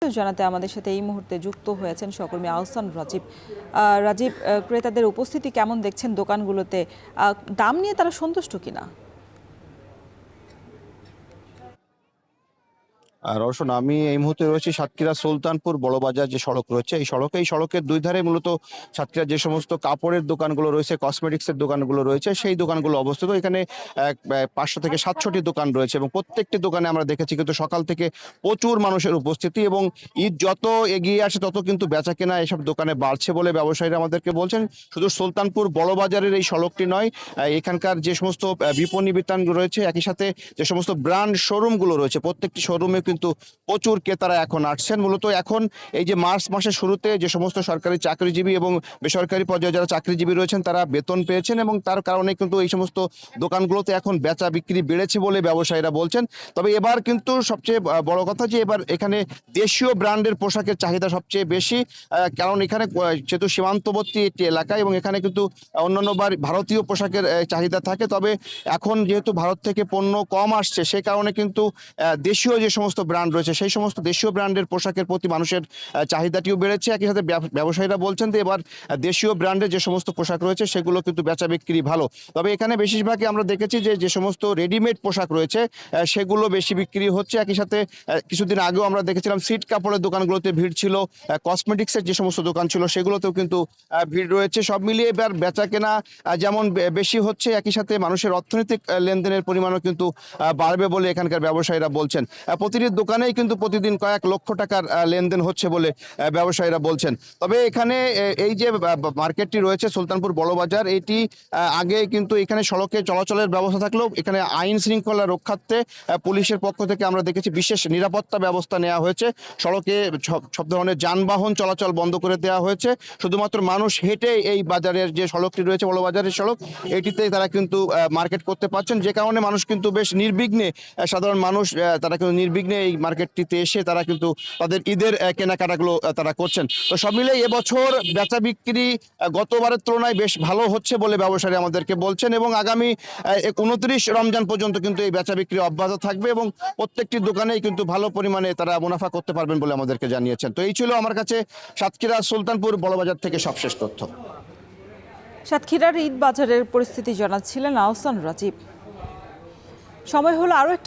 বিস্তারিত জানাতে আমাদের সাথে এই মুহূর্তে যুক্ত হয়েছেন সহকর্মী আহসান রাজীব। রাজীব, ক্রেতাদের উপস্থিতি কেমন দেখছেন দোকানগুলোতে? দাম নিয়ে তারা সন্তুষ্ট কিনা? রওশন, আমি এই মুহূর্তে রয়েছি সাতক্ষীরা সুলতানপুর বড়বাজার যে সড়ক রয়েছে এই সড়কের দুই ধারে মূলত সাতক্ষীরা যে সমস্ত কাপড়ের দোকানগুলো রয়েছে, কসমেটিক্সের দোকানগুলো রয়েছে, সেই দোকানগুলো অবস্থিত। এখানে 500 থেকে 700টি দোকান রয়েছে এবং প্রত্যেকটি দোকানে আমরা দেখেছি কিন্তু সকাল থেকে প্রচুর মানুষের উপস্থিতি এবং ঈদ যত এগিয়ে আসে তত কিন্তু বেচা কেনা এসব দোকানে বাড়ছে বলে ব্যবসায়ীরা আমাদেরকে বলছেন। শুধু সুলতানপুর বড়বাজারের এই সড়কটি নয়, এখানকার যে সমস্ত বিপণী বিতান রয়েছে, একই সাথে যে সমস্ত ব্র্যান্ড শোরুমগুলো রয়েছে, প্রত্যেকটি শোরুমে কিন্তু প্রচুর ক্রেতারা এখন আসছেন। মূলত এখন এই যে মার্চ মাসের শুরুতে যে সমস্ত সরকারি চাকরিজীবী এবং বেসরকারি পর্যায়ে যারা চাকরিজীবী রয়েছেন তারা বেতন পেয়েছেন এবং তার কারণে কিন্তু এই সমস্ত দোকানগুলোতে এখন বেচা বিক্রি বেড়েছে বলে ব্যবসায়ীরা বলছেন। তবে এবার কিন্তু সবচেয়ে বড় কথা যে এবার এখানে দেশীয় ব্র্যান্ডের পোশাকের চাহিদা সবচেয়ে বেশি, কারণ এখানে যেহেতু সীমান্তবর্তী একটি এলাকা এবং এখানে কিন্তু অন্যান্য ভারতীয় পোশাকের চাহিদা থাকে। তবে এখন যেহেতু ভারত থেকে পণ্য কম আসছে সে কারণে কিন্তু দেশীয় যে সমস্ত ব্র্যান্ড রয়েছে সেই সমস্ত দেশীয় ব্র্যান্ডের পোশাকের প্রতি মানুষের চাহিদাটিও বেড়েছে। একই সাথে ব্যবসায়ীরা বলছেন যে এবার দেশীয় ব্র্যান্ডের যে সমস্ত পোশাক রয়েছে সেগুলো কিন্তু বেচা বিক্রি ভালো। তবে এখানে বেশিরভাগই আমরা দেখেছি যে সমস্ত রেডিমেড পোশাক রয়েছে সেগুলো বেশি বিক্রি হচ্ছে। একই সাথে কিছুদিন আগেও আমরা দেখেছিলাম সিট কাপড়ের দোকানগুলোতে ভিড় ছিল, কসমেটিক্সের যে সমস্ত দোকান ছিল সেগুলোতেও কিন্তু ভিড় রয়েছে। সব মিলিয়ে এবার বেচা কেনা যেমন বেশি হচ্ছে, একই সাথে মানুষের অর্থনৈতিক লেনদেনের পরিমাণও কিন্তু বাড়বে বলে এখানকার ব্যবসায়ীরা বলছেন। প্রতিটি দোকানেই কিন্তু প্রতিদিন কয়েক লক্ষ টাকার লেনদেন হচ্ছে বলে ব্যবসায়ীরা বলছেন। তবে এখানে এই যে মার্কেটটি রয়েছে সুলতানপুর বড়বাজার, এটি আগে কিন্তু এখানে সড়কে চলাচলের ব্যবস্থা থাকলেও এখানে আইন শৃঙ্খলা রক্ষার্থে পুলিশের পক্ষ থেকে আমরা দেখেছি বিশেষ নিরাপত্তা ব্যবস্থা নেওয়া হয়েছে। সড়কে সব ধরনের যানবাহন চলাচল বন্ধ করে দেওয়া হয়েছে। শুধুমাত্র মানুষ হেঁটে এই বাজারের যে সড়কটি রয়েছে বড়বাজারের সড়ক, এটিতে তারা কিন্তু মার্কেট করতে পারছেন, যে কারণে মানুষ কিন্তু বেশ নির্বিঘ্নে, সাধারণ মানুষ তারা কিন্তু নির্বিঘ্নে এই মার্কেটটিতে এসে তারা কিন্তু তাদের ঈদের কেনাকাটাগুলো তারা করছেন। তো সব মিলে এবছর বেচা বিক্রি গতবারের তুলনায় বেশ ভালো হচ্ছে বলে ব্যবসায়ী আমাদেরকে বলছেন এবং আগামী 29 রমজান পর্যন্ত কিন্তু এই বেচা বিক্রি অব্যাহত থাকবে এবং প্রত্যেকটি দোকানেই কিন্তু ভালো পরিমাণে তারা মুনাফা করতে পারবেন বলে আমাদেরকে জানিয়েছেন। তো এই ছিল আমার কাছে সাতক্ষীরা সুলতানপুর বড়বাজার থেকে সবশেষ তথ্য। সাতক্ষীরার ঈদ বাজারের পরিস্থিতি জানাচ্ছিলেন আহসান রাজীব। সময় হলো আরো